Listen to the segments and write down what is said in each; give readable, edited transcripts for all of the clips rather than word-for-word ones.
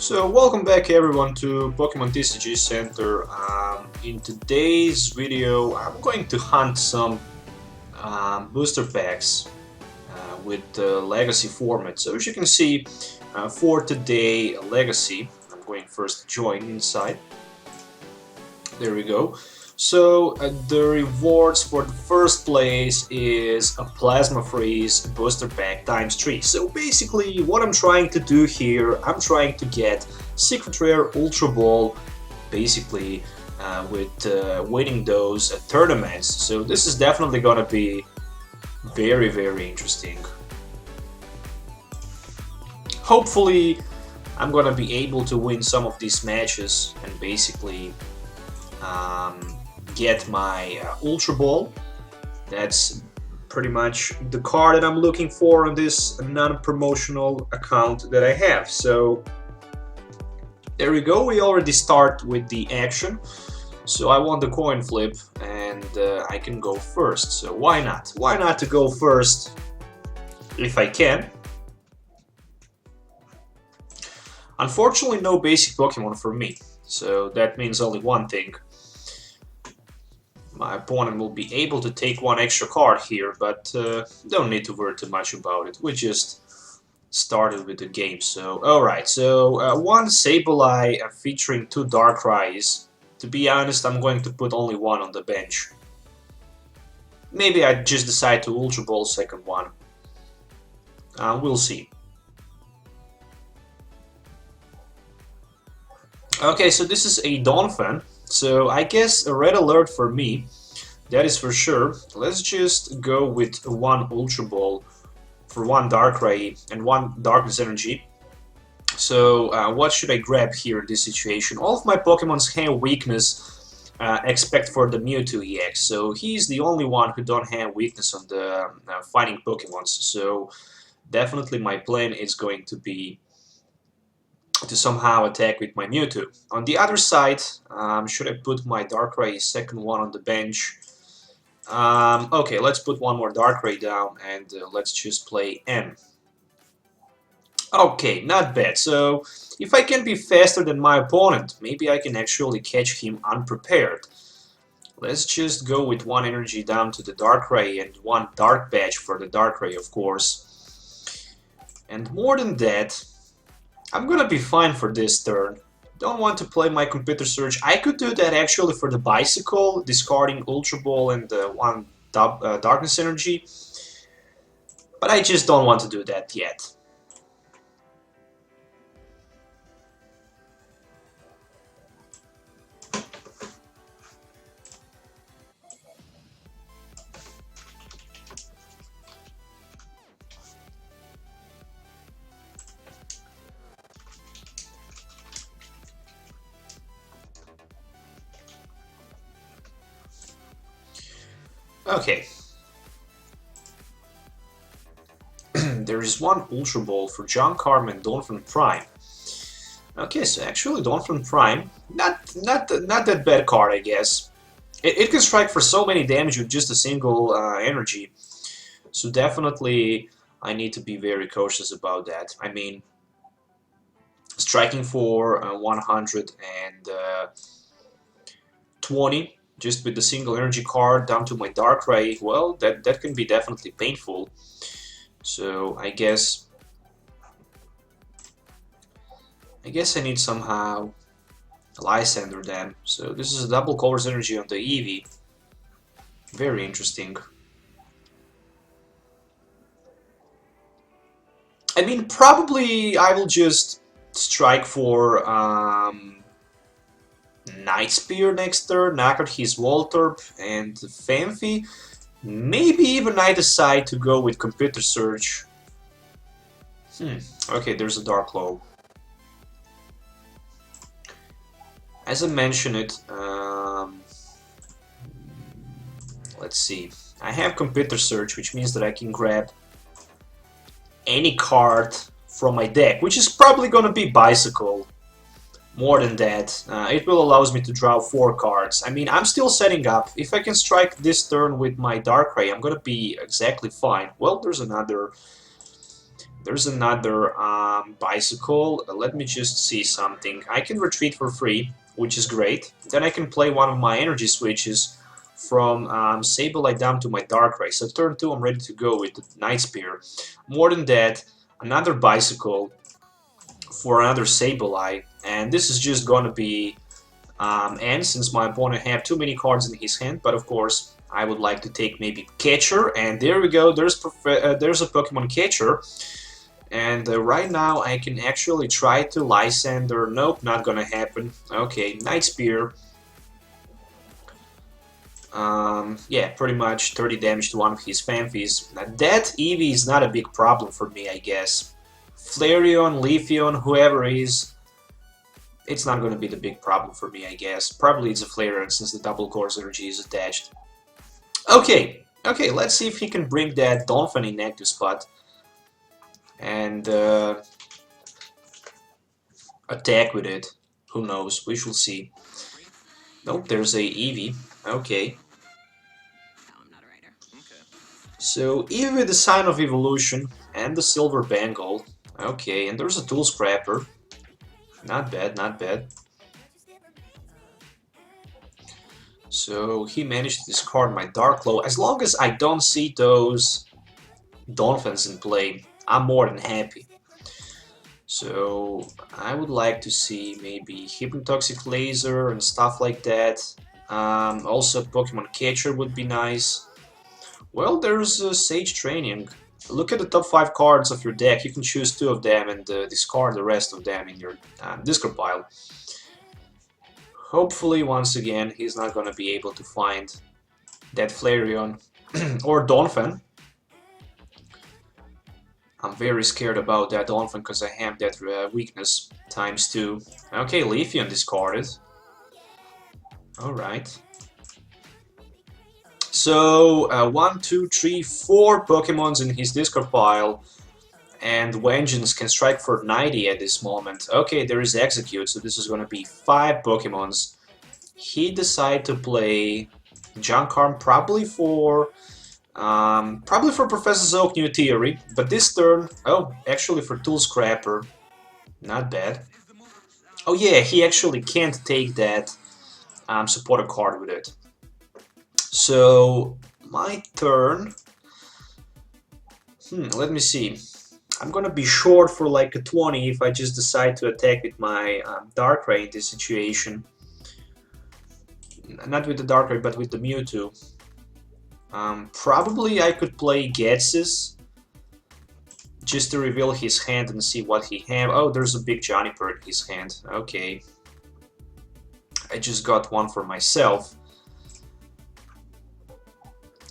So welcome back everyone to Pokemon TCG Center. In today's video I'm going to hunt some booster packs with the Legacy format. So as you can see for today Legacy, I'm going first to join inside. There we go. So the rewards for the first place is a Plasma Freeze booster pack times 3. So basically what I'm trying to do here, I'm trying to get Secret Rare Ultra Ball basically with winning those tournaments. So this is definitely gonna be very interesting. Hopefully I'm gonna be able to win some of these matches and basically get my Ultra Ball. That's pretty much the card that I'm looking for on this non-promotional account that I have. So there we go, we already start with the action. So I want the coin flip and I can go first. So why not? Why not to go first if I can? Unfortunately, no basic Pokemon for me. So that means only one thing. My opponent will be able to take one extra card here, but don't need to worry too much about it. We just started with the game, so alright. So one Sableye featuring 2 Darkrai's. To be honest, I'm going to put only one on the bench. Maybe I just decide to Ultra Ball second one. We'll see. Okay, so this is a Donphan. So I guess a red alert for me, that is for sure. Let's just go with one Ultra Ball for one Darkrai and one Darkness Energy. So what should I grab here in this situation? All of my Pokemons have weakness except for the Mewtwo EX. So he's the only one who don't have weakness on the fighting Pokemons. So definitely my plan is going to be to somehow attack with my Mewtwo. On the other side, should I put my Darkrai second one on the bench? Okay, let's put one more Darkrai down and let's just play M. Okay, not bad. So if I can be faster than my opponent, maybe I can actually catch him unprepared. Let's just go with one energy down to the Darkrai and one Dark Badge for the Darkrai, of course. And more than that, I'm gonna be fine for this turn. Don't want to play my Computer Search. I could do that actually for the Bicycle, discarding Ultra Ball and one Darkness Energy. But I just don't want to do that yet. Okay. There is one Ultra Ball for John Carmen and Donphan Prime. Okay, so actually Donphan Prime, not that bad card, I guess. It can strike for so many damage with just a single energy. So definitely I need to be very cautious about that. I mean, striking for 120 just with the single energy card down to my Darkrai, well, that can be definitely painful. So I guess I need somehow Lysandre them. So this is a double colors energy on the Eevee. Very interesting. I mean, probably I will just strike for Night Spear next turn, knock out his Voltorb and Phanpy. Maybe even I decide to go with Computer Search. Okay, there's a Dark Claw. As I mentioned it, let's see. I have Computer Search, which means that I can grab any card from my deck, which is probably gonna be Bicycle. More than that, it will allow me to draw 4 cards. I mean, I'm still setting up. If I can strike this turn with my Darkrai, I'm gonna be exactly fine. Well, there's another There's another bicycle. Let me just see something. I can retreat for free, which is great. Then I can play one of my energy switches from Sableye down to my Darkrai. So turn 2, I'm ready to go with the Night Spear. More than that, another bicycle for another Sableye. And this is just gonna be end, since my opponent have too many cards in his hand. But of course, I would like to take maybe Catcher. And there we go, there's a Pokemon Catcher. And right now I can actually try to Lysander. Nope, not gonna happen. Okay, Night Spear. Yeah, pretty much 30 damage to one of his Fanfys. Now, that Eevee is not a big problem for me, I guess. Flareon, Leafeon, whoever is, it's not gonna be the big problem for me, I guess. Probably it's a Flareon since the double course energy is attached. Okay, let's see if he can bring that Donphan in active spot. And attack with it. Who knows? We shall see. Nope, there's a Eevee. Okay. So Eevee with the Sign of Evolution and the Silver Bangle. Okay, and there's a Tool Scrapper. Not bad, not bad. So he managed to discard my Dark Claw. As long as I don't see those Donphans in play, I'm more than happy. So I would like to see maybe Hypnotoxic Laser and stuff like that. Also Pokemon Catcher would be nice. Well, there's Sage Training. Look at the top 5 cards of your deck. You can choose 2 of them and discard the rest of them in your discard pile. Hopefully, once again, he's not gonna be able to find that Flareon or Donphan. I'm very scared about that Donphan because I have that weakness ×2. Okay, Leafeon discarded. Alright. So, 1, 2, 3, 4 Pokemons in his discard pile. And Vengeance can strike for 90 at this moment. Okay, there is Execute, so this is going to be 5 Pokemons. He decided to play Junkarm probably for Professor Oak New Theory, but this turn, oh, actually for Tool Scrapper. Not bad. Oh yeah, he actually can't take that supporter card with it. So, my turn. Let me see. I'm gonna be short for like a 20 if I just decide to attack with my Darkrai in this situation. Not with the Darkrai, but with the Mewtwo. Probably I could play Getsis just to reveal his hand and see what he has. Oh, there's a big Juniper in his hand. Okay. I just got one for myself.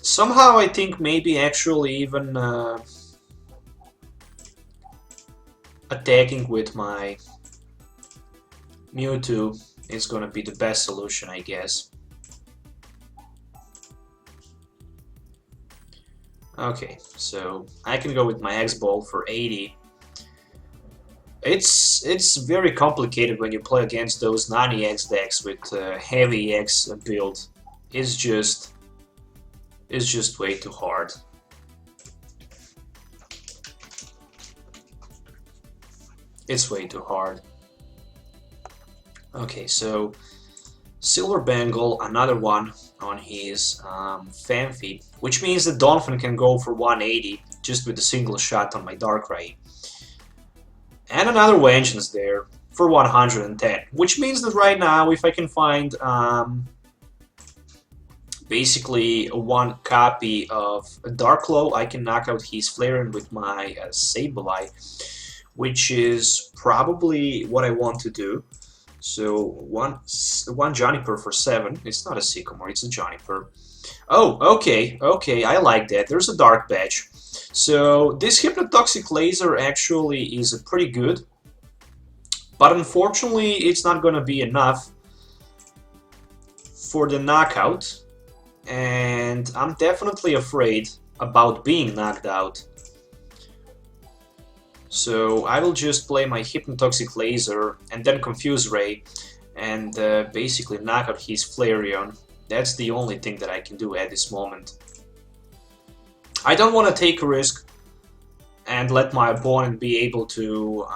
Somehow I think maybe actually even attacking with my Mewtwo is gonna be the best solution, I guess. Okay, so I can go with my X-Ball for 80. It's very complicated when you play against those 90X decks with heavy X build. It's just way too hard. It's way too hard. Okay, so Silver Bangle, another one on his Fanfi, which means that Donphan can go for 180 just with a single shot on my Darkrai. And another Vengeance there for 110, which means that right now if I can find basically one copy of Darklow, I can knock out his Flareon with my Sableye, which is probably what I want to do. So one Juniper for 7. It's not a Sycamore, it's a Juniper. Oh, okay, I like that. There's a Dark Patch. So this Hypnotoxic Laser actually is pretty good, but unfortunately it's not gonna be enough for the knockout, and I'm definitely afraid about being knocked out. So I will just play my Hypnotoxic Laser and then Confuse Ray and basically knock out his Flareon. That's the only thing that I can do at this moment. I don't want to take a risk, and let my opponent be able to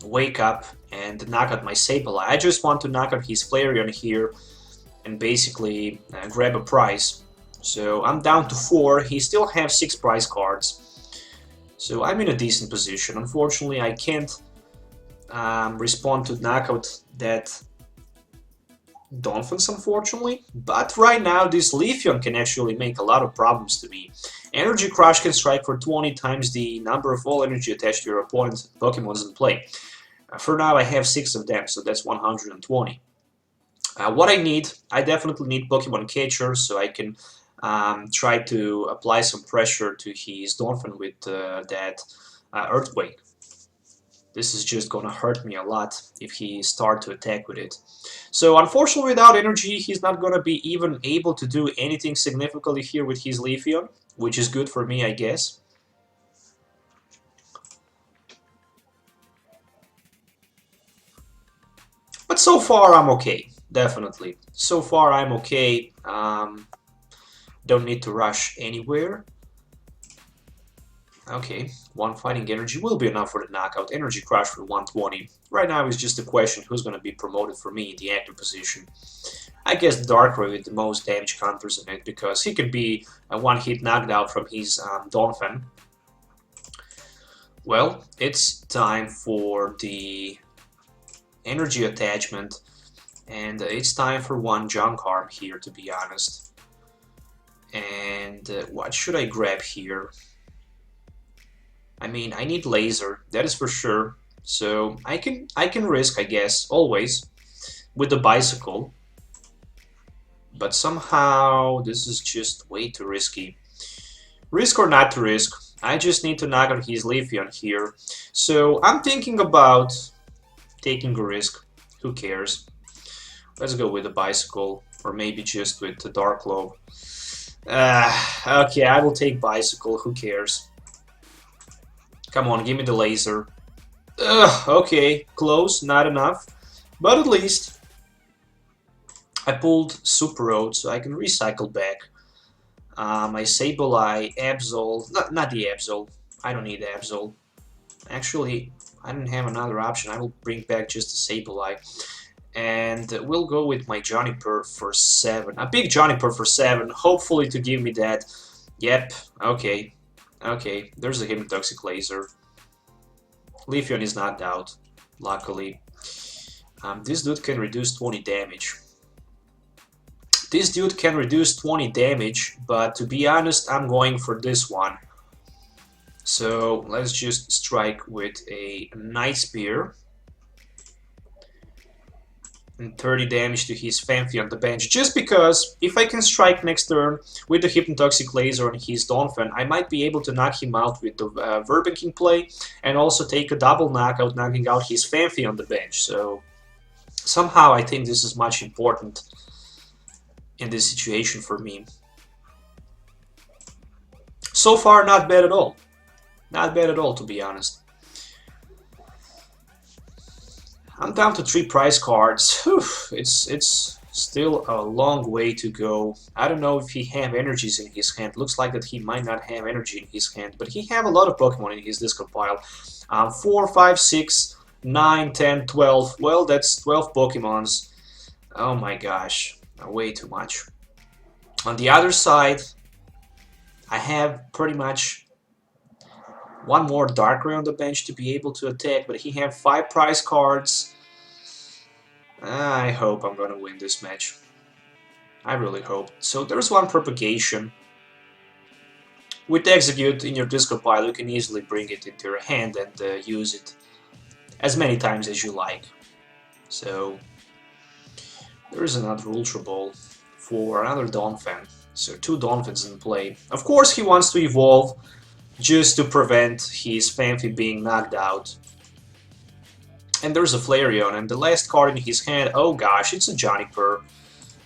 wake up and knock out my Sableye. I just want to knock out his Flareon here and basically grab a prize. So I'm down to 4. He still has 6 prize cards. So I'm in a decent position. Unfortunately, I can't respond to knockout that Dolphins, unfortunately. But right now, this Leafeon can actually make a lot of problems to me. Energy Crush can strike for 20 times the number of all energy attached to your opponent's Pokemons in play. For now, I have 6 of them, so that's 120. What I definitely need Pokemon Catcher, so I can try to apply some pressure to his Dolphin with that Earthquake. This is just gonna hurt me a lot if he starts to attack with it. So unfortunately, without energy, he's not gonna be even able to do anything significantly here with his Leafeon, which is good for me, I guess. But so far, I'm okay. Definitely. So far, I'm okay. Don't need to rush anywhere. Okay, 1 fighting energy will be enough for the knockout. Energy Crush for 120. Right now it's just a question who's going to be promoted for me in the active position. I guess Darkrai with the most damage counters in it, because he can be a one-hit knocked out from his Dolphin. Well, it's time for the energy attachment, and it's time for one Junk Arm here, to be honest. And what should I grab here? I mean, I need Laser, that is for sure. So I can risk, I guess, always with the Bicycle. But somehow this is just way too risky. Risk or not to risk, I just need to knock out his Leafeon here. So I'm thinking about taking a risk. Who cares? Let's go with the Bicycle, or maybe just with the Dark Glow. Okay, I will take Bicycle, who cares? Come on, give me the Laser. Okay, close, not enough. But at least I pulled Super Road, so I can recycle back. My Sableye, Absol, not the Absol. I don't need Absol. Actually, I didn't have another option. I will bring back just the Sableye. And we'll go with my Juniper for 7. A big Juniper for 7, hopefully to give me that. Yep, okay. Okay, there's a Hypnotoxic Laser. Leafeon is knocked out, luckily. This dude can reduce 20 damage. This dude can reduce 20 damage, but to be honest, I'm going for this one. So let's just strike with a Night Spear. And 30 damage to his Fanfi on the bench, just because if I can strike next turn with the Hypnotoxic Laser on his Dolphin, I might be able to knock him out with the Verbanking play and also take a double knockout, knocking out his Fanfi on the bench. So somehow I think this is much important in this situation for me. So far, not bad at all. Not bad at all, to be honest. I'm down to 3 prize cards. Whew, it's still a long way to go. I don't know if he have energies in his hand. Looks like that he might not have energy in his hand, but he have a lot of Pokemon in his discard pile. 4, 5, 6, 9, 10, 12. Well, that's 12 Pokemons. Oh my gosh, way too much. On the other side, I have pretty much one more Darkrai on the bench to be able to attack, but he have 5 prize cards. I hope I'm gonna win this match. I really hope. So there's one Propagation. With Execute in your discard pile, you can easily bring it into your hand and use it as many times as you like. So there is another Ultra Ball for another Donphan. So 2 Donphans in play. Of course he wants to evolve, just to prevent his Fanfi being knocked out. And there's a Flareon, and the last card in his hand, oh gosh, it's a Juniper.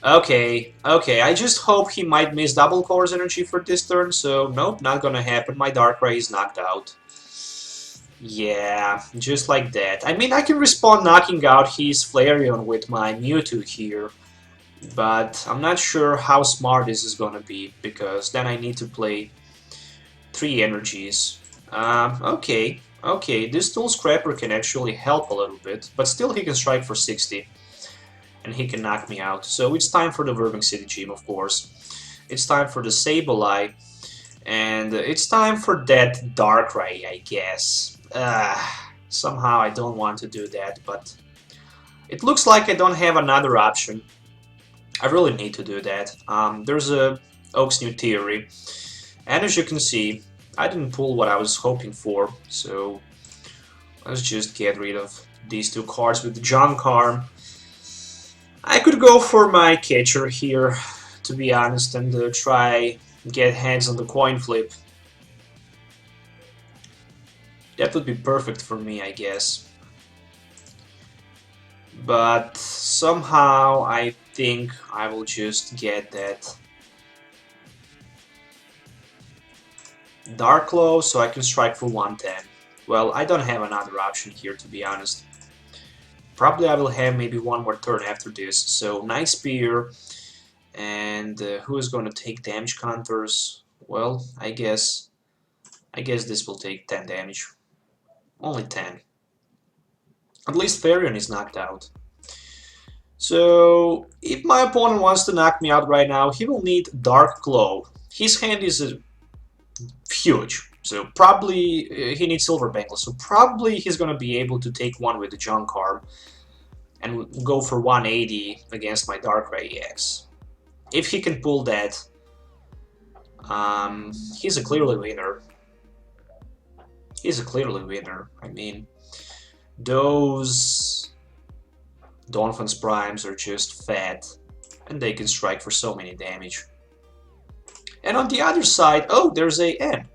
Okay, I just hope he might miss double Color's energy for this turn, so nope, not gonna happen. My Darkrai is knocked out. Yeah, just like that. I mean, I can respond knocking out his Flareon with my Mewtwo here, but I'm not sure how smart this is gonna be, because then I need to play 3 energies. Okay, okay, this tool scrapper can actually help a little bit, but still he can strike for 60, and he can knock me out. So it's time for the Verbing City Gym, of course. It's time for the Sableye, and it's time for that Darkrai, I guess. Somehow I don't want to do that, but it looks like I don't have another option. I really need to do that. There's a Oak's new theory, and as you can see, I didn't pull what I was hoping for, so let's just get rid of these two cards with the junk arm. I could go for my catcher here, to be honest, and try get hands on the coin flip. That would be perfect for me, I guess. But somehow I think I will just get that Dark Claw so I can strike for 110. Well, I don't have another option here, to be honest. Probably I will have maybe one more turn after this. So nice spear, and who is going to take damage counters? Well, I guess this will take 10 damage. Only 10. At least Therian is knocked out. So if my opponent wants to knock me out right now, he will need Dark Claw. His hand is huge, so probably he needs Silver Bangle, so probably he's gonna be able to take one with the junk arm and go for 180 against my Darkrai EX. If he can pull that, he's a clearly winner. He's a clearly winner. I mean, those Donphan's Primes are just fat, and they can strike for so many damage. And on the other side, oh, there's a N.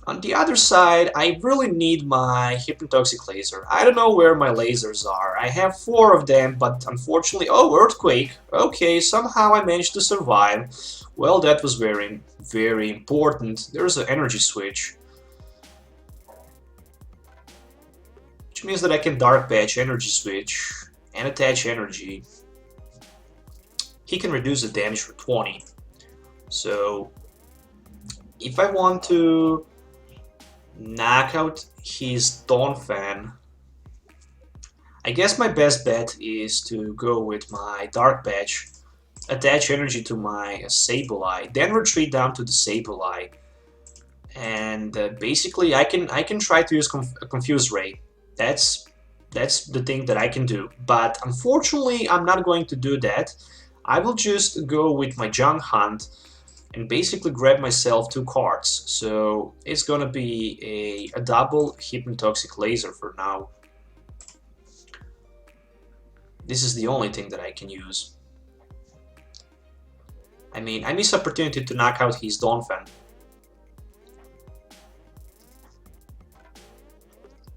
On the other side, I really need my Hypnotoxic Laser. I don't know where my lasers are. I have 4 of them, but unfortunately... Oh, Earthquake! Okay, somehow I managed to survive. Well, that was very, very important. There's an energy switch. Which means that I can Dark Patch, Energy Switch, and attach energy. He can reduce the damage for 20. So, if I want to knock out his Donphan, I guess my best bet is to go with my Dark Patch, attach energy to my Sableye, then retreat down to the Sableye, and basically I can try to use Confuse Ray. That's the thing that I can do, but unfortunately I'm not going to do that. I will just go with my Junk Hunt and basically grab myself 2 cards. So it's gonna be a double Hypnotoxic Laser for now. This is the only thing that I can use. I mean, I miss opportunity to knock out his Donphan.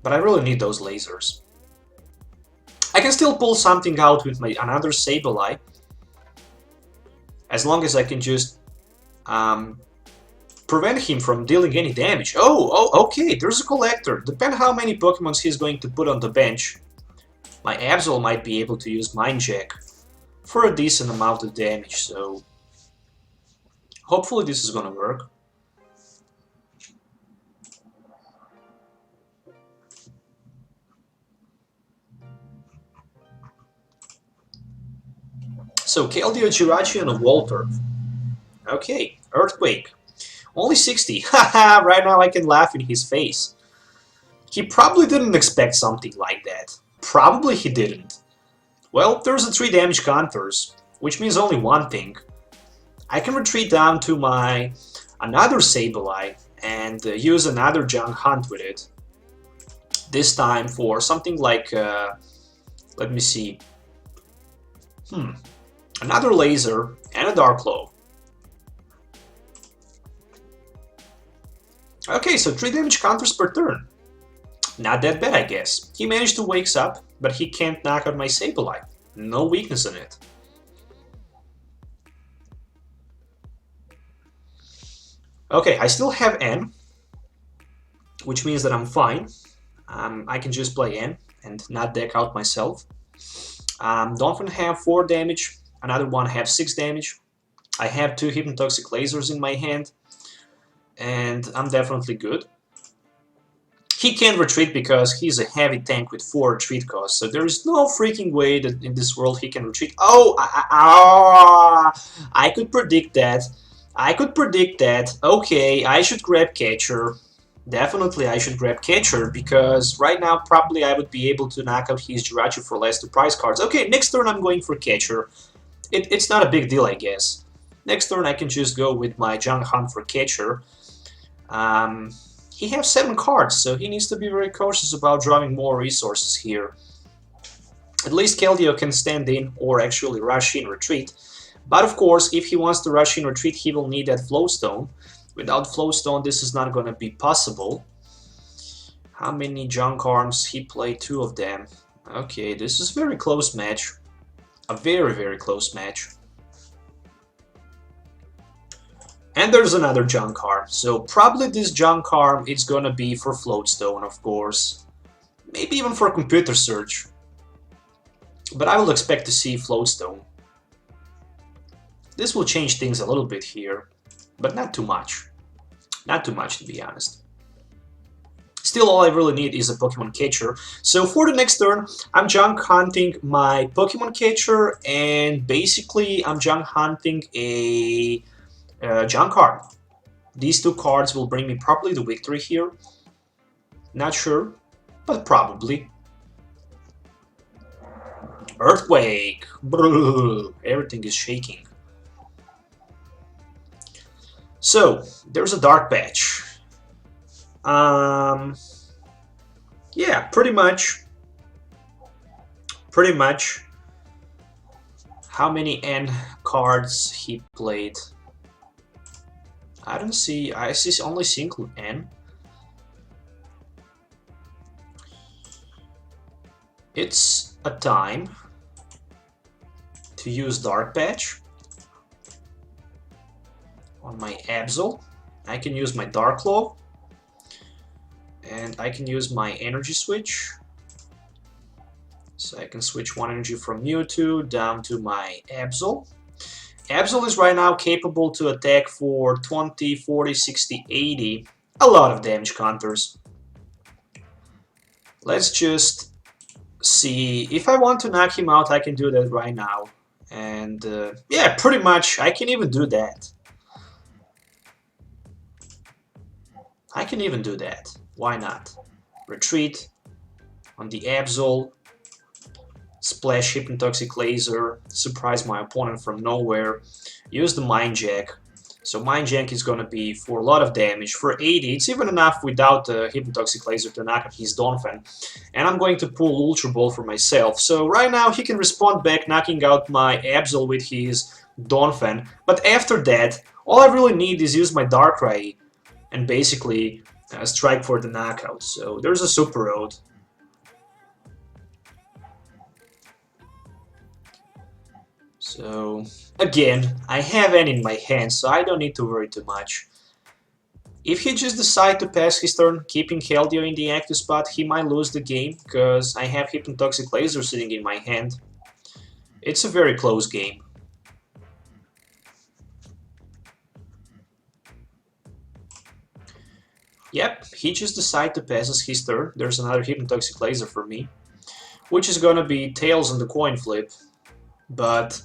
But I really need those lasers. I can still pull something out with my another Sableye, as long as I can just prevent him from dealing any damage. Oh, okay, there's a collector. Depending how many Pokemons he's going to put on the bench, my Absol might be able to use Mind Jack for a decent amount of damage, so hopefully this is gonna work. So, Keldeo, Jirachi, and a Voltorb. Okay, Earthquake. Only 60. Haha, right now I can laugh in his face. He probably didn't expect something like that. Probably he didn't. Well, there's a 3 damage counters, which means only one thing. I can retreat down to my another Sableye and use another Junk Hunt with it. This time for something like, let me see. Another Laser and a Dark Claw. Okay, so 3 damage counters per turn. Not that bad, I guess. He managed to wake up, but he can't knock out my Sableye. No weakness in it. Okay, I still have N, which means that I'm fine. I can just play N and not deck out myself. Donphan have 4 damage, another one have 6 damage. I have 2 Hypnotoxic Lasers in my hand, and I'm definitely good. He can't retreat because he's a heavy tank with 4 retreat costs, so there is no freaking way that in this world he can retreat. Oh, I could predict that. I could predict that. Okay, I should grab Catcher. Definitely I should grab Catcher, because right now probably I would be able to knock out his Jirachi for less 2 prize cards. Okay, next turn I'm going for Catcher. It's not a big deal, I guess. Next turn I can just go with my Junk Hunt for Catcher. He has 7 cards, so he needs to be very cautious about drawing more resources here. At least Keldeo can stand in or actually rush in retreat. But of course, if he wants to rush in retreat, he will need that Flowstone. Without Flowstone, this is not going to be possible. How many Junk Arms? He played 2 of them. Okay, this is a very close match. A very, very close match. And there's another Junk Arm. So probably this Junk Arm is gonna be for Floatstone, of course. Maybe even for Computer Search. But I will expect to see Floatstone. This will change things a little bit here, but not too much. Not too much, to be honest. Still, all I really need is a Pokemon Catcher. So for the next turn, I'm Junk Hunting my Pokemon Catcher, and basically I'm Junk Hunting a Junk Arm. These 2 cards will bring me probably the victory here. Not sure, but probably. Earthquake! Brrr, everything is shaking. So, there's a Dark Patch. Yeah, pretty much. Pretty much. How many N cards he played? I don't see, I see only single N. It's a time to use Dark Patch on my Absol. I can use my Dark Claw, and I can use my Energy Switch. So I can switch 1 energy from Mewtwo down to my Absol. Absol is right now capable to attack for 20, 40, 60, 80. A lot of damage counters. Let's just see. If I want to knock him out, I can do that right now. And yeah, pretty much I can even do that. I can even do that. Why not? Retreat on the Absol. Splash Hypnotoxic Laser, surprise my opponent from nowhere, use the Mind Jack. So Mind Jack is gonna be for a lot of damage. For 80, it's even enough without the Hypnotoxic Laser to knock out his Donphan. And I'm going to pull Ultra Ball for myself. So right now he can respond back, knocking out my Absol with his Donphan. But after that, all I really need is use my Darkrai and basically strike for the knockout. So there's a Super Road. So, again, I have N in my hand, so I don't need to worry too much. If he just decides to pass his turn, keeping Keldeo in the active spot, he might lose the game, because I have Hypnotoxic Laser sitting in my hand. It's a very close game. Yep, he just decided to pass his turn. There's another Hypnotoxic Laser for me, which is gonna be tails on the coin flip, but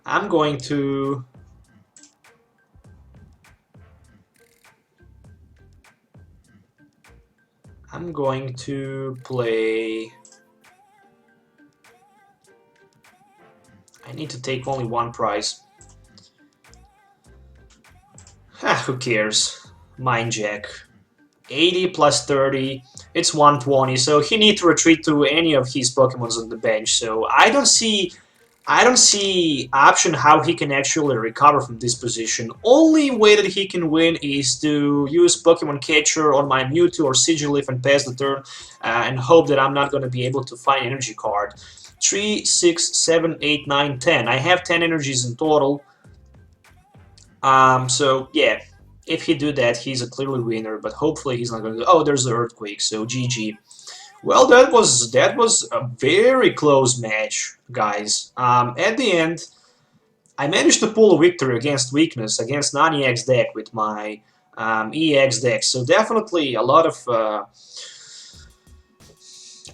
I'm going to play. I need to take only 1 prize. Who cares? Mind Jack. 80 plus 30, it's 120, so he needs to retreat to any of his Pokemons on the bench, so I don't see option how he can actually recover from this position. Only way that he can win is to use Pokemon Catcher on my Mewtwo or Sigilyph and pass the turn and hope that I'm not going to be able to find energy card. 3, 6, 7, 8, 9, 10. I have 10 energies in total. So yeah, if he do that, he's a clearly winner, but hopefully he's not going to do. Oh, there's the Earthquake, so GG. Well, that was a very close match, guys. At the end, I managed to pull a victory against Weakness, against Naniak's deck with my EX deck. So definitely a lot of,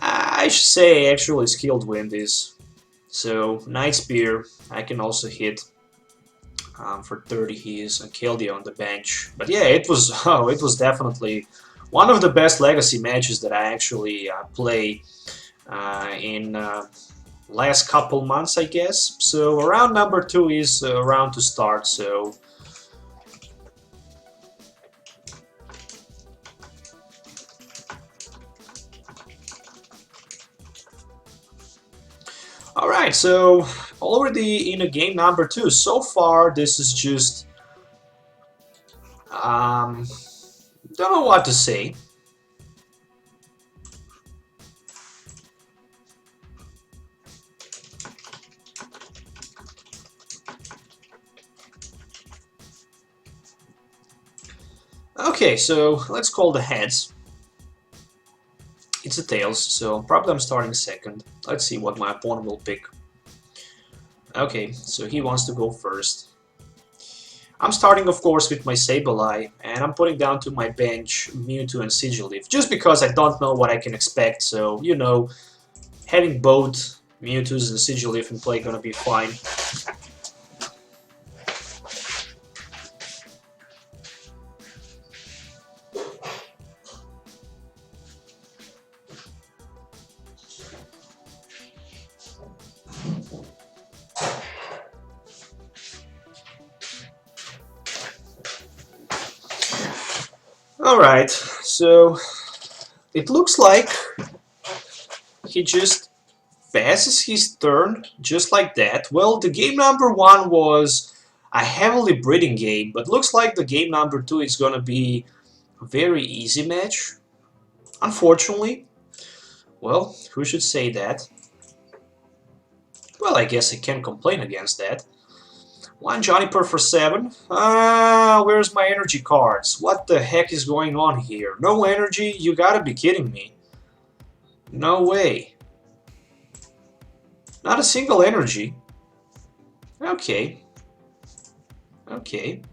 I should say, actually skilled win this. So Night Spear, I can also hit for 30. He is a Keldeo on the bench. But yeah, it was it was definitely one of the best legacy matches that I actually play in last couple months, I guess. So round number 2 is around to start. So alright, so already in a game number 2. So far, this is just don't know what to say. Okay, so let's call the heads. It's a tails, so probably I'm starting second. Let's see what my opponent will pick. Okay, so he wants to go first. I'm starting, of course, with my Sableye, and I'm putting down to my bench Mewtwo and Sigilyph, just because I don't know what I can expect, so, you know, having both Mewtwo's and Sigilyph in play gonna be fine. Alright, so it looks like he just passes his turn just like that. Well, the game number 1 was a heavily breeding game, but looks like the game number 2 is gonna be a very easy match. Unfortunately. Well, who should say that? Well, I guess I can't complain against that. 1 Juniper for 7. Where's my energy cards? What the heck is going on here? No energy? You gotta be kidding me. No way. Not a single energy. Okay. Okay.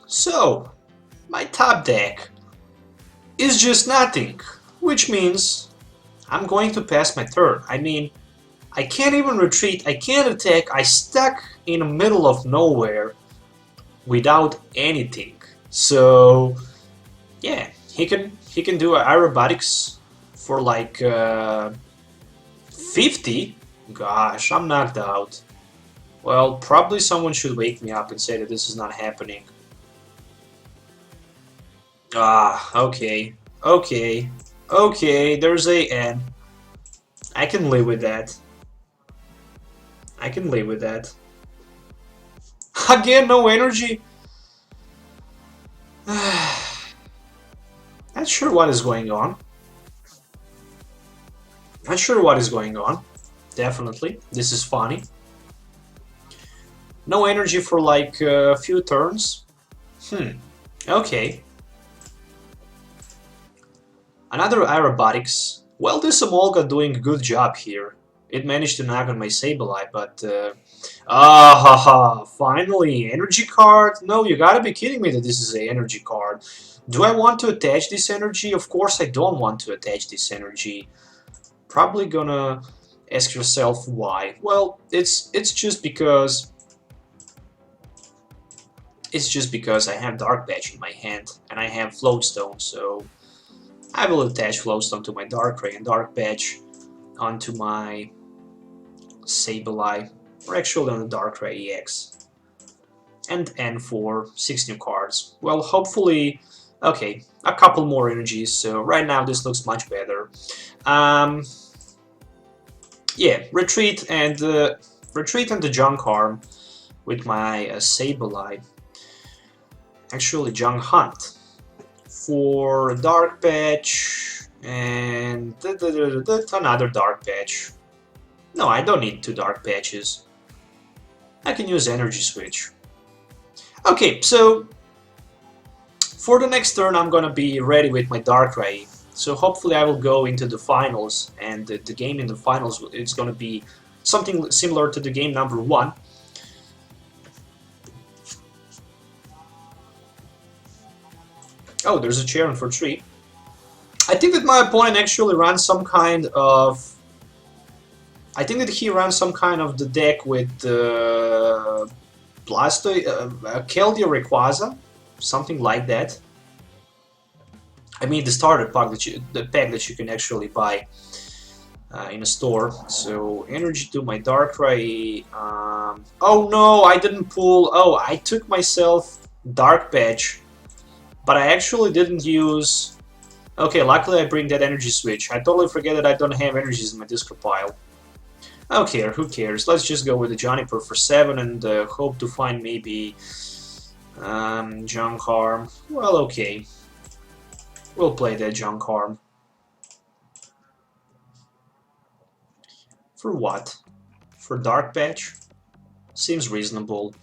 So, my top deck is just nothing, which means I'm going to pass my turn. I mean, I can't even retreat, I can't attack, I stuck in the middle of nowhere without anything. So, yeah, he can do aerobatics for like 50. Gosh, I'm knocked out. Well, probably someone should wake me up and say that this is not happening. Okay. Okay. Okay, there's a N. I can live with that. I can live with that. Again, no energy? Not sure what is going on. Not sure what is going on. Definitely. This is funny. No energy for like a few turns. Okay. Another aerobatics. Well, this Amolga doing a good job here. It managed to knock on my Sableye, but... finally, energy card? No, you gotta be kidding me that this is an energy card. Do I want to attach this energy? Of course I don't want to attach this energy. Probably gonna ask yourself why. Well, it's just because... It's just because I have Dark Patch in my hand, and I have Floatstone, so... I will attach Floatstone to my Darkrai and Dark Patch onto my Sableye, or actually on the Darkrai EX. And N for 6 new cards. Well, hopefully, okay, a couple more energies, so right now this looks much better. Yeah, retreat and the Junk Arm with my Sableye. Actually, Junk Hunt for Dark Patch and another Dark Patch. No, I don't need 2 Dark Patches. I can use Energy Switch. Okay, so for the next turn I'm gonna be ready with my Darkrai. So hopefully I will go into the finals, and the game in the finals, it's going to be something similar to the game number 1. Oh, there's a Charon for 3. I think that my opponent actually ran some kind of... I think that he ran some kind of the deck with Keldeo Rayquaza, something like that. I mean the starter pack that you can actually buy in a store. So energy to my Darkrai. Oh no, I didn't pull. Oh, I took myself Dark Patch, but I actually didn't use. Okay, luckily I bring that energy switch. I totally forget that I don't have energies in my discard pile. Okay, who cares? Let's just go with the Juniper for 7 and hope to find maybe Junk Harm. Well, okay. We'll play that Junk Harm. For what? For Dark Patch? Seems reasonable.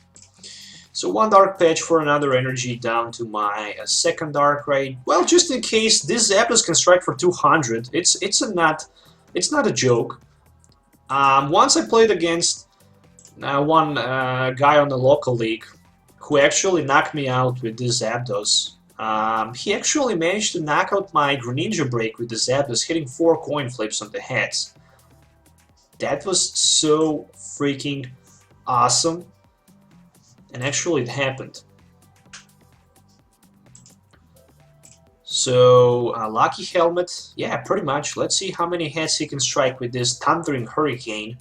So 1 Dark Patch for another energy down to my second Darkrai. Well, just in case this Zapdos can strike for 200. It's not a joke. Once I played against one guy on the local league who actually knocked me out with this Zapdos. He actually managed to knock out my Greninja break with the Zapdos, hitting 4 coin flips on the heads. That was so freaking awesome. And actually it happened. So, Lucky Helmet, yeah, pretty much. Let's see how many heads he can strike with this Thundering Hurricane.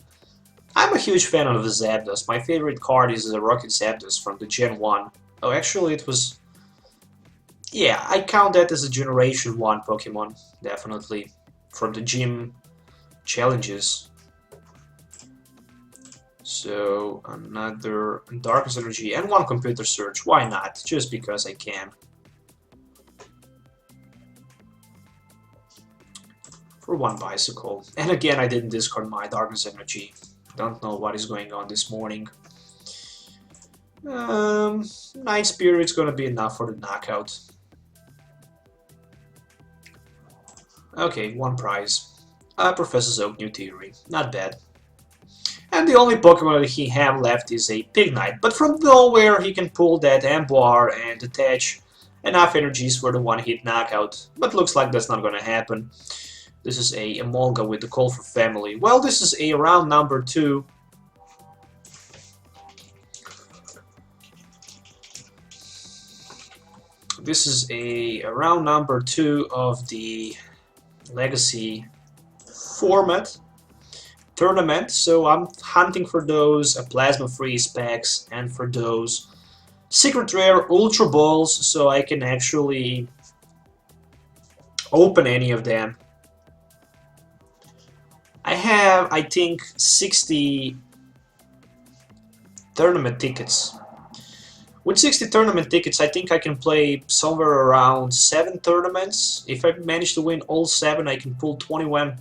I'm a huge fan of the Zapdos. My favorite card is the Rocket Zapdos from the Gen 1. Oh, actually it was... Yeah, I count that as a Generation 1 Pokemon, definitely. From the gym challenges. So, another Darkness Energy and 1 Computer Search. Why not? Just because I can. For 1 Bicycle. And again, I didn't discard my Darkness Energy. Don't know what is going on this morning. Night Spirit's gonna be enough for the knockout. Okay, 1 prize. Professor Oak, New Theory. Not bad. And the only Pokemon that he have left is a Pignite. But from nowhere he can pull that Amboar and attach enough energies for the 1-hit knockout. But looks like that's not gonna happen. This is a Emolga with the Call for Family. Well, this is a round number 2. This is a round number 2 of the Legacy format tournament. So I'm hunting for those Plasma Freeze packs and for those Secret Rare Ultra Balls so I can actually open any of them. I have, I think, 60 tournament tickets. With 60 tournament tickets, I think I can play somewhere around 7 tournaments. If I manage to win all 7, I can pull 21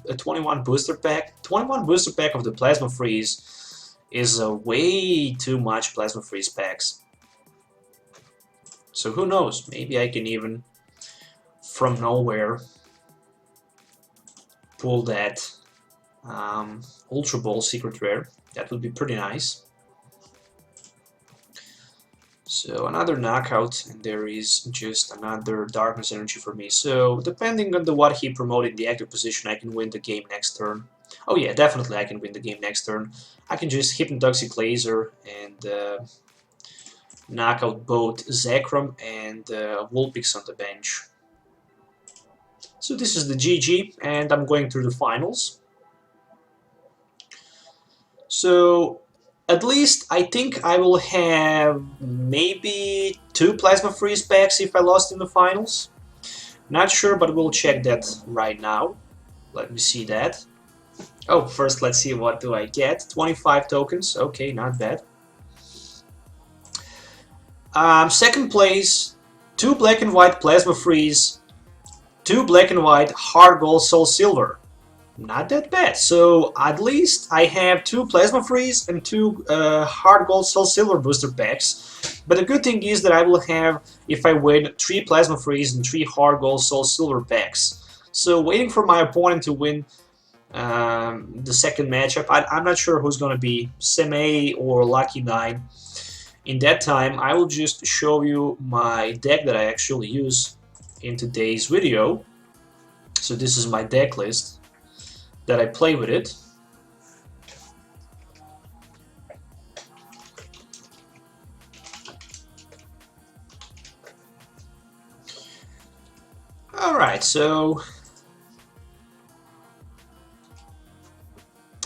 booster pack. 21 booster pack of the Plasma Freeze is way too much Plasma Freeze packs. So who knows? Maybe I can even, from nowhere, pull that Ultra Ball Secret Rare. That would be pretty nice. So another knockout, and there is just another Darkness Energy for me. So depending on what he promoted in the active position, I can win the game next turn. Oh yeah, definitely I can win the game next turn. I can just Hypnotoxic Laser and knock out both Zekrom and Vulpix on the bench. So this is the GG, and I'm going through the finals. So at least I think I will have maybe 2 Plasma Freeze packs if I lost in the finals. Not sure, but we'll check that right now. Let me see that. Oh, first let's see what do I get. 25 tokens. Okay, not bad. Second place, 2 Black and White Plasma Freeze, 2 Black and White Hard Gold Soul Silver. Not that bad. So at least I have 2 Plasma Freeze and 2 Hard Gold Soul Silver booster packs. But the good thing is that I will have, if I win, 3 Plasma Freeze and 3 Hard Gold Soul Silver packs. So waiting for my opponent to win the second matchup. I'm not sure who's going to be, Seme or Lucky 9. In that time, I will just show you my deck that I actually use in today's video. So this is my deck list that I play with it. Alright, so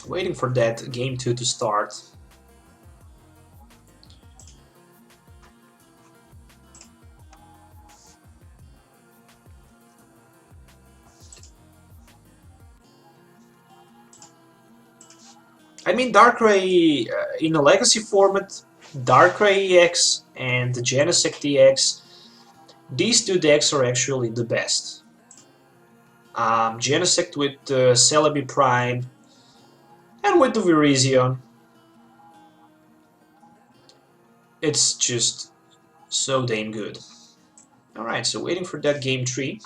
waiting for that game 2 to start. I mean, Darkrai in a Legacy format, Darkrai EX and the Genesect EX, these two decks are actually the best. Genesect with Celebi Prime and with the Virizion. It's just so damn good. Alright, so waiting for that game 3.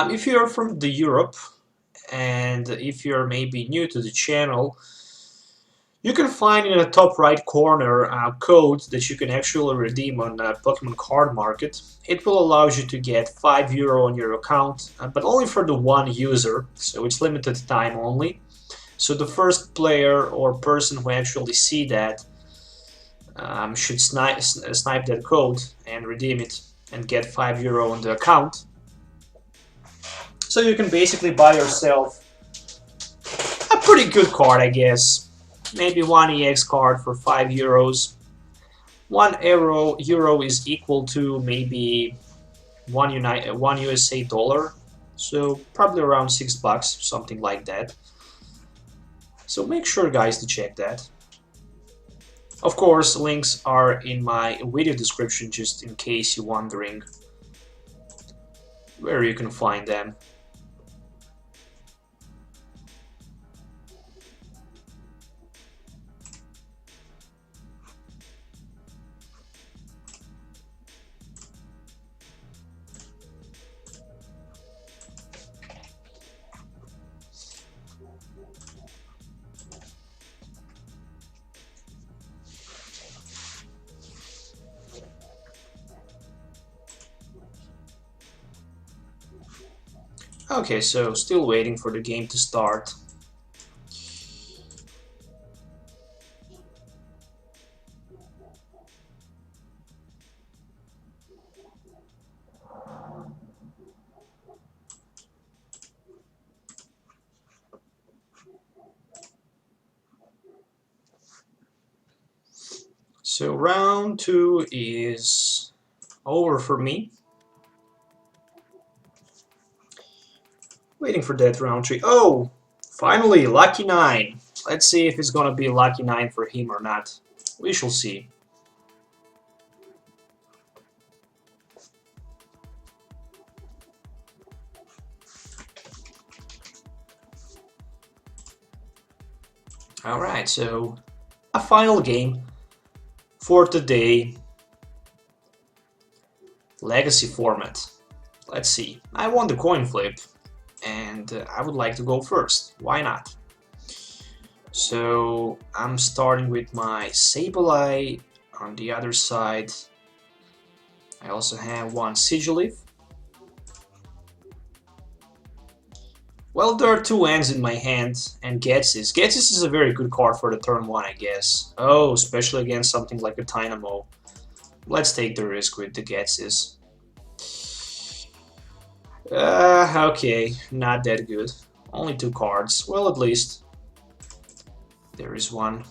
If you're from the Europe and if you're maybe new to the channel, you can find in the top right corner a code that you can actually redeem on Pokemon Card Market. It will allow you to get €5 on your account, but only for the one user, so it's limited time only. So the first player or person who actually see that should snipe that code and redeem it and get €5 on the account. So you can basically buy yourself a pretty good card, I guess. Maybe one EX card for €5. €1 is equal to maybe one USA dollar, so probably around $6, something like that. So make sure, guys, to check that. Of course, links are in my video description, just in case you're wondering where you can find them. Okay, so still waiting for the game to start. So round 2 is over for me. Waiting for that round 3. Oh, finally, Lucky 9. Let's see if it's gonna be Lucky 9 for him or not. We shall see. Alright, so a final game for today. Legacy format. Let's see. I won the coin flip, and I would like to go first. Why not? So I'm starting with my Sableye. On the other side, I also have one Sigilyph. Well, there are two ends in my hand, and Getsis. Getsis is a very good card for the turn 1, I guess. Oh, especially against something like a Dynamo. Let's take the risk with the Getsis. Okay, not that good. Only 2 cards. Well, at least there is one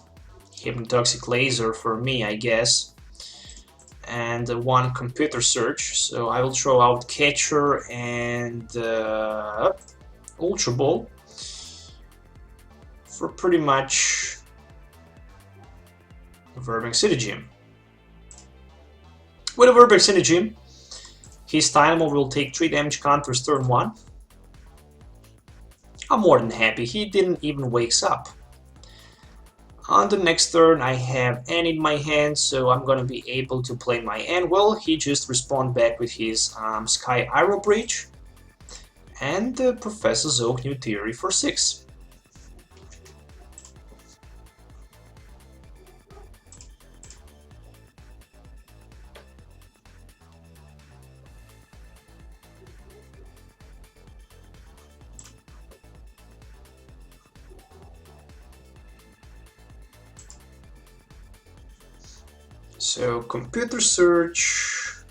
Hypnotoxic Laser for me, I guess. And one Computer Search. So I will throw out Catcher and Ultra Ball for pretty much the Verbeck City Gym. With a Verbeck City Gym, his Dynamo will take 3 damage counters turn 1. I'm more than happy. He didn't even wakes up. On the next turn, I have N in my hand, so I'm gonna be able to play my N. Well, he just responded back with his Sky Arrow Breach and Professor's Oak New Theory for 6. So, computer search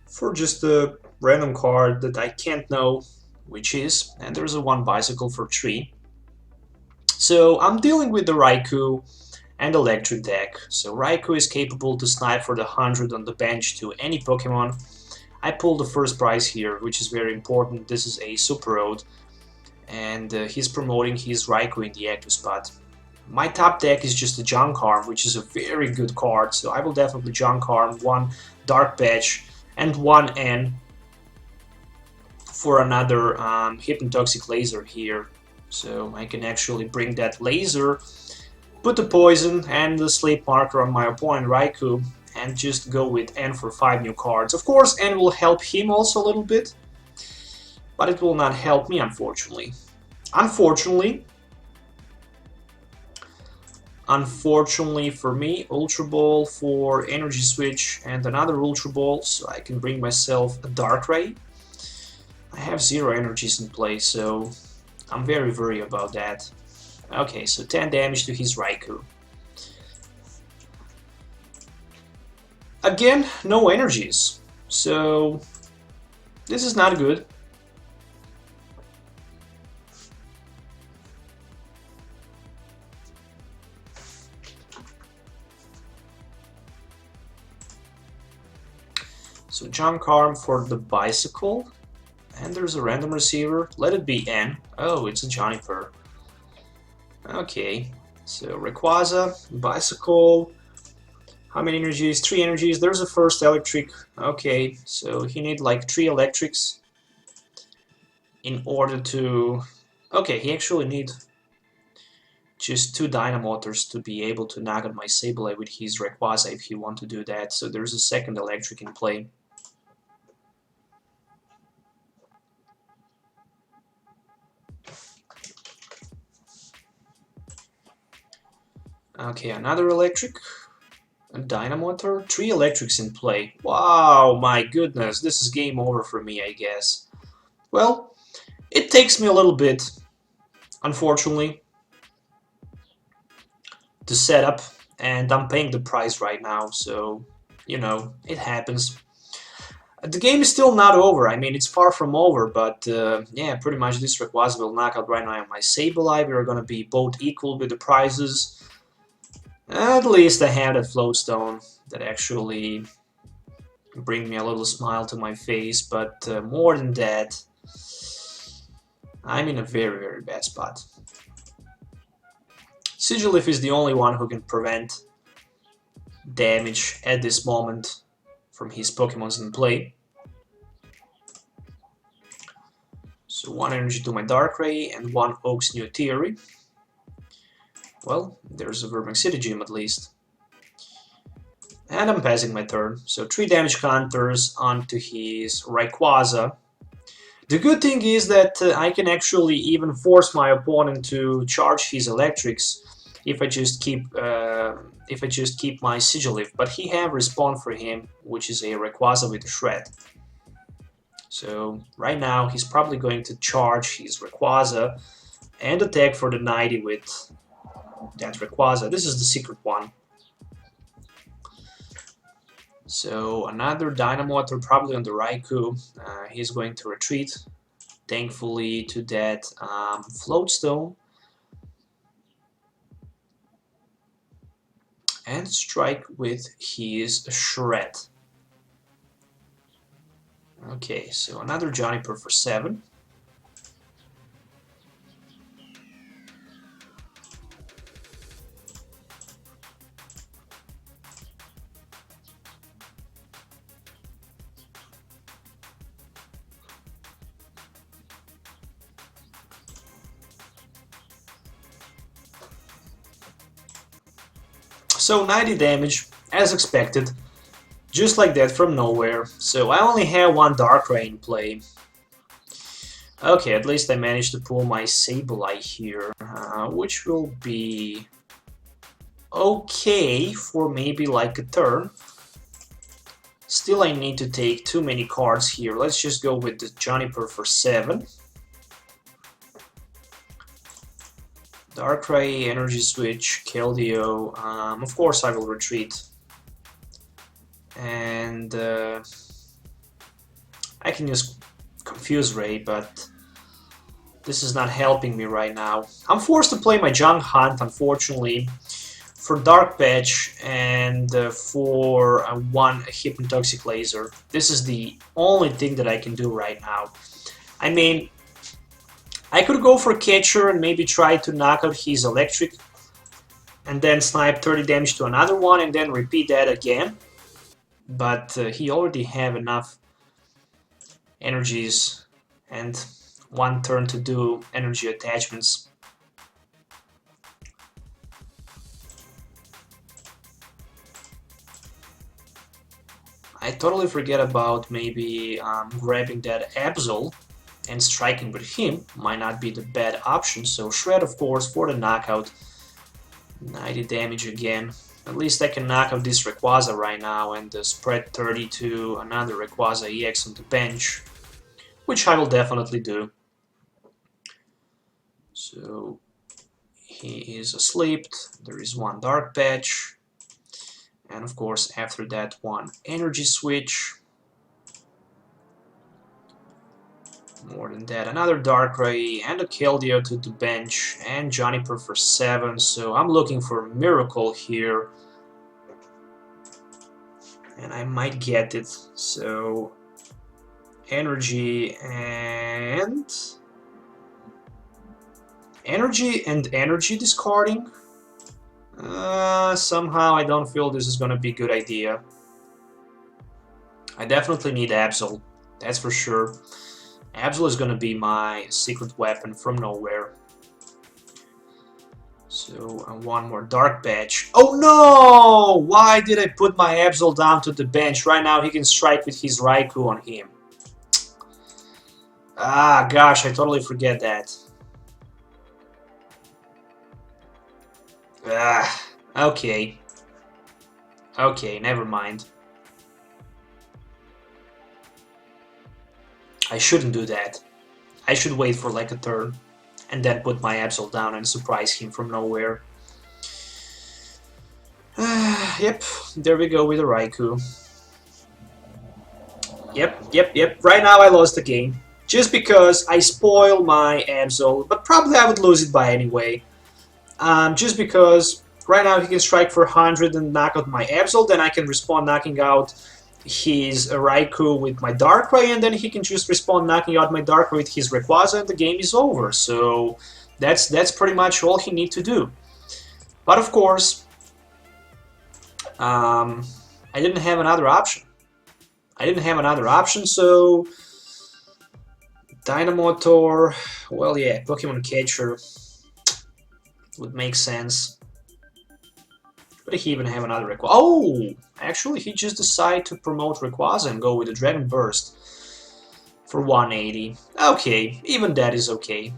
for just a random card that I can't know which is, and there's a 1 bicycle for 3. So, I'm dealing with the Raikou and electric deck. So, Raikou is capable to snipe for the 100 on the bench to any Pokemon. I pulled the first prize here, which is very important. This is a Super Road, and he's promoting his Raikou in the active spot. My top deck is just a Junk Arm, which is a very good card, so I will definitely Junk Arm 1 Dark Patch and 1 N for another Hypnotoxic Laser here. So I can actually bring that laser, put the poison and the sleep marker on my opponent Raikou, and just go with N for 5 new cards. Of course, N will help him also a little bit, but it will not help me, unfortunately. Unfortunately for me, Ultra Ball for Energy Switch and another Ultra Ball, so I can bring myself a Dark Ray. I have 0 energies in play, so I'm very worried about that. Okay, so 10 damage to his Raikou. Again, no energies, so this is not good. So Junk Arm for the bicycle, and there's a random receiver. Let it be N. Oh, it's a Juniper. Okay, so Rayquaza, bicycle. How many energies? 3 energies. There's a first electric. Okay, so he need like 3 electrics in order to... Okay, he actually need just 2 Dynamotors to be able to knock out my Sableye with his Rayquaza if he want to do that. So there's a second electric in play. Okay, another electric. A Dynamotor. 3 electrics in play. Wow, my goodness, this is game over for me, I guess. Well, it takes me a little bit, unfortunately, to set up, and I'm paying the price right now, so, you know, it happens. The game is still not over. I mean, it's far from over, but yeah, pretty much this Rayquaza will knock out right now my Sableye. We are gonna be both equal with the prizes. At least I have that Float Stone that actually bring me a little smile to my face, but more than that, I'm in a very, very bad spot. Sigilyph is the only one who can prevent damage at this moment from his Pokemons in play. So 1 energy to my Darkrai and 1 Oak's New Theory. Well, there's a Vermixity at least. And I'm passing my turn. So 3 damage counters onto his Rayquaza. The good thing is that I can actually even force my opponent to charge his electrics if I just keep my Sigilyph. But he have Respawn for him, which is a Rayquaza with a Shred. So right now he's probably going to charge his Rayquaza and attack for the 90 with that Rayquaza. This is the secret one. So another Dynamotor probably on the Raikou. He's going to retreat, thankfully, to that Float Stone. And strike with his Shred. Okay, so another Juniper for 7. So 90 damage, as expected, just like that from nowhere. So I only have one Darkrai in play. Okay, at least I managed to pull my Sableye here, which will be okay for maybe like a turn. Still, I need to take too many cards here. Let's just go with the Juniper for 7. Darkrai, Energy Switch, Keldeo. Of course, I will retreat. And I can use Confuse Ray, but this is not helping me right now. I'm forced to play my Junk Hunt, unfortunately, for Dark Patch and for one Hypnotoxic Laser. This is the only thing that I can do right now. I mean, I could go for Catcher and maybe try to knock out his Electric and then snipe 30 damage to another one and then repeat that again. But he already have enough energies and one turn to do energy attachments. I totally forget about maybe grabbing that Absol and striking with him. Might not be the bad option. So Shred, of course, for the knockout. 90 damage again. At least I can knock out this Rayquaza right now and spread 30 to another Rayquaza EX on the bench, which I will definitely do. So he is asleep. There is one Dark Patch. And of course, after that, one Energy Switch. More than that, another Darkrai and a Keldeo to the bench and Juniper for 7. So I'm looking for a miracle here. And I might get it. So energy and energy discarding. Somehow I don't feel this is gonna be a good idea. I definitely need Absol, that's for sure. Absol is gonna be my secret weapon from nowhere. So one more Dark Patch. Oh no! Why did I put my Absol down to the bench? Right now he can strike with his Raikou on him. Ah, gosh, I totally forget that. Ah, okay. Okay, never mind. I shouldn't do that. I should wait for like a turn and then put my Absol down and surprise him from nowhere. Yep, there we go with the Raikou. Yep. Right now I lost the game. Just because I spoil my Absol, but probably I would lose it by anyway. Just because right now he can strike for 100 and knock out my Absol, then I can respawn knocking out his Raikou with my Darkrai, and then he can just respawn knocking out my Darkrai with his Rayquaza, and the game is over. So that's pretty much all he needs to do. But of course, I didn't have another option. So Dynamotor, well, yeah, Pokemon Catcher would make sense. But he even have another Rayquaza? Oh! Actually, he just decided to promote Rayquaza and go with the Dragon Burst for 180. Okay, even that is okay.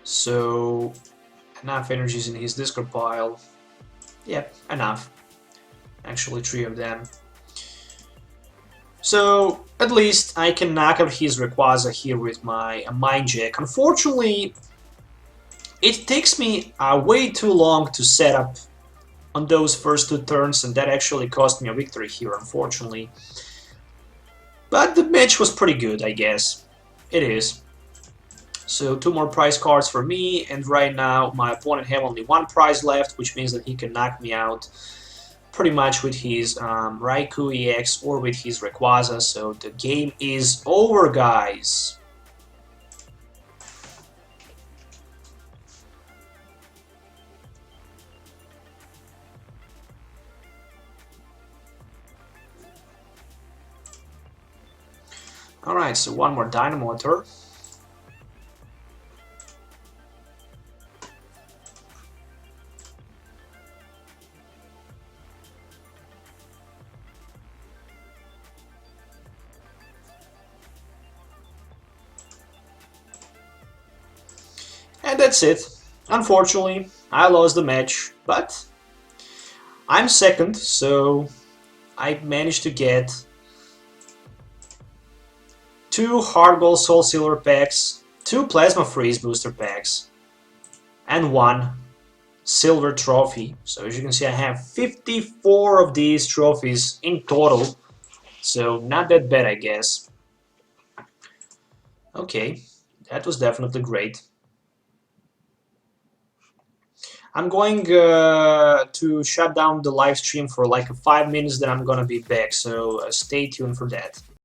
So, enough energies in his discard pile. Yep, enough. Actually, 3 of them. So, at least I can knock out his Rayquaza here with my Mind Jack. Unfortunately, it takes me way too long to set up on those first 2 turns, and that actually cost me a victory here, unfortunately. But the match was pretty good, I guess. It is. So 2 more prize cards for me, and right now my opponent have only 1 prize left, which means that he can knock me out pretty much with his Raikou EX or with his Rayquaza, so the game is over, guys. Alright, so 1 more Dynamotor. And that's it. Unfortunately, I lost the match, but I'm second, so I managed to get 2 hard gold soul silver packs, 2 plasma freeze booster packs, and 1 silver trophy. So as you can see, I have 54 of these trophies in total, so not that bad, I guess. Okay, that was definitely great. I'm going to shut down the live stream for like 5 minutes, then I'm gonna be back, so stay tuned for that.